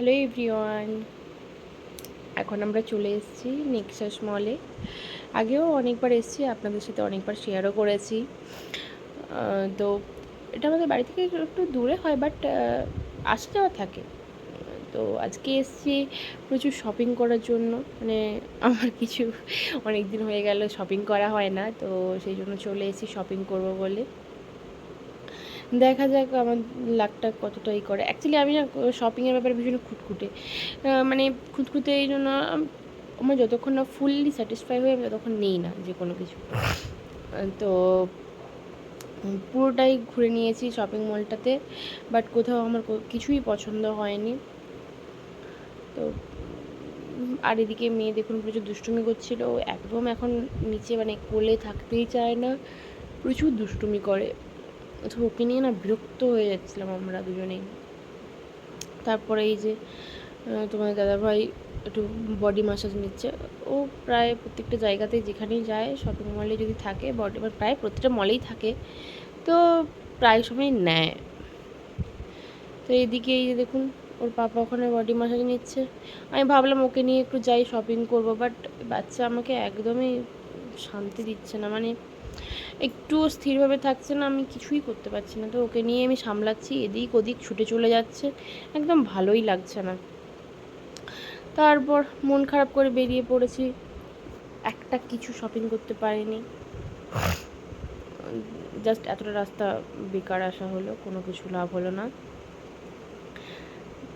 Hello everyone, এখন আমরা চলে এসেছি নেক্সাস মলে। আগেও অনেকবার এসেছি, আপনাদের সাথে অনেকবার শেয়ারও করেছি। তো এটা আমাদের বাড়ি থেকে একটু দূরে হয়, বাট আসা যাওয়া থাকে। তো আজকে এসেছি প্রচুর শপিং করার জন্য। মানে আমার কিছু অনেক দিন হয়ে গেল শপিং করা হয় না, তো সেই জন্য চলে এসেছি শপিং করব বলে। দেখা যাক আমার লাকটা কতটা ই করে। অ্যাকচুয়ালি আমি না শপিংয়ের ব্যাপারে ভীষণ খুঁতখুঁটে। মানে খুঁতখুঁতে এই জন্য আমার যতক্ষণ না ফুললি স্যাটিসফাই হয়ে আমি ততক্ষণ নেই না যে কোনো কিছু। তো পুরোটাই ঘুরে নিয়েছি শপিং মলটাতে, বাট কোথাও আমার কিছুই পছন্দ হয়নি। তো আর এদিকে মেয়ে দেখুন প্রচুর দুষ্টুমি করছিল, একদম এখন নিচে মানে কোলে থাকতেই চায় না, প্রচুর দুষ্টুমি করে। তো ওকে নিয়ে না বিরক্ত হয়ে যাচ্ছিলাম আমরা দুজনেই। তারপরে এই যে তোমার দাদাভাই একটু বডি ম্যাসাজ নিচ্ছে। ও প্রায় প্রত্যেকটা জায়গাতেই যেখানেই যায় শপিং মলে যদি থাকে, প্রায় প্রত্যেকটা মলেই থাকে, তো প্রায় সময় নেয়। তো এইদিকে এই যে দেখুন ওর পাপা ওখানে বডি ম্যাসাজ নিচ্ছে। আমি ভাবলাম ওকে নিয়ে একটু যাই শপিং করবো, বাট বাচ্চা আমাকে একদমই শান্তি দিচ্ছে না, মানে একটুও স্থিরভাবে থাকছে না, আমি কিছুই করতে পারছি না। তো ওকে নিয়ে আমি সামলাচ্ছি, এদিক ওদিক ছুটে চলে যাচ্ছে, একদম ভালোই লাগছে না। তারপর মন খারাপ করে বেরিয়ে পড়েছি, একটা কিছু শপিং করতে পারিনি, জাস্ট এতটা রাস্তা বেকার আসা হলো, কোনো কিছু লাভ হলো না।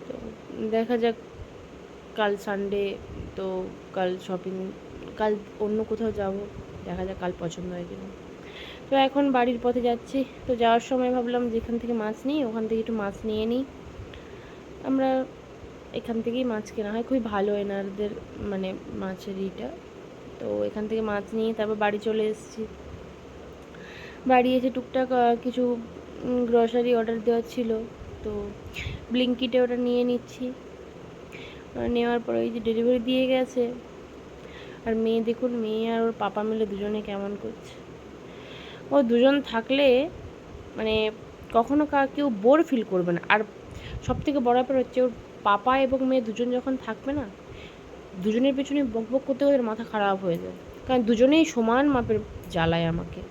তো দেখা যাক, কাল সানডে, তো কাল শপিং, কাল অন্য কোথাও যাব, দেখা যাক কাল পছন্দ হয় কিনা। তো এখন বাড়ির পথে যাচ্ছি। তো যাওয়ার সময় ভাবলাম যেখান থেকে মাছ নিই ওখান থেকে একটু মাছ নিয়ে নিই। আমরা এখান থেকেই মাছ কেনা হয়, খুবই ভালো এনারদের মানে মাছের ইটা। তো এখান থেকে মাছ নিয়ে তারপর বাড়ি চলে এসেছি। বাড়ি এসে টুকটাক কিছু গ্রসারি অর্ডার দেওয়ার ছিল, তো ব্লিঙ্কিটে ওটা নিয়ে নিচ্ছি। নেওয়ার পরে ওই যে ডেলিভারি দিয়ে গেছে, আর মেয়ে দেখুন, মেয়ে আর ওর পাপা মিলে দুজনে কেমন করছে। ও দুজন থাকলে মানে কখনো কেউ বোর ফিল করবে না। আর সবথেকে বড় ব্যাপার হচ্ছে ওর পাপা এবং মেয়ে দুজন যখন থাকবে না, দুজনের পেছনে বকবক করতে করতে মাথা খারাপ হয়ে যায়, কারণ দুজনেই সমান মাপের জ্বালায় আমাকে।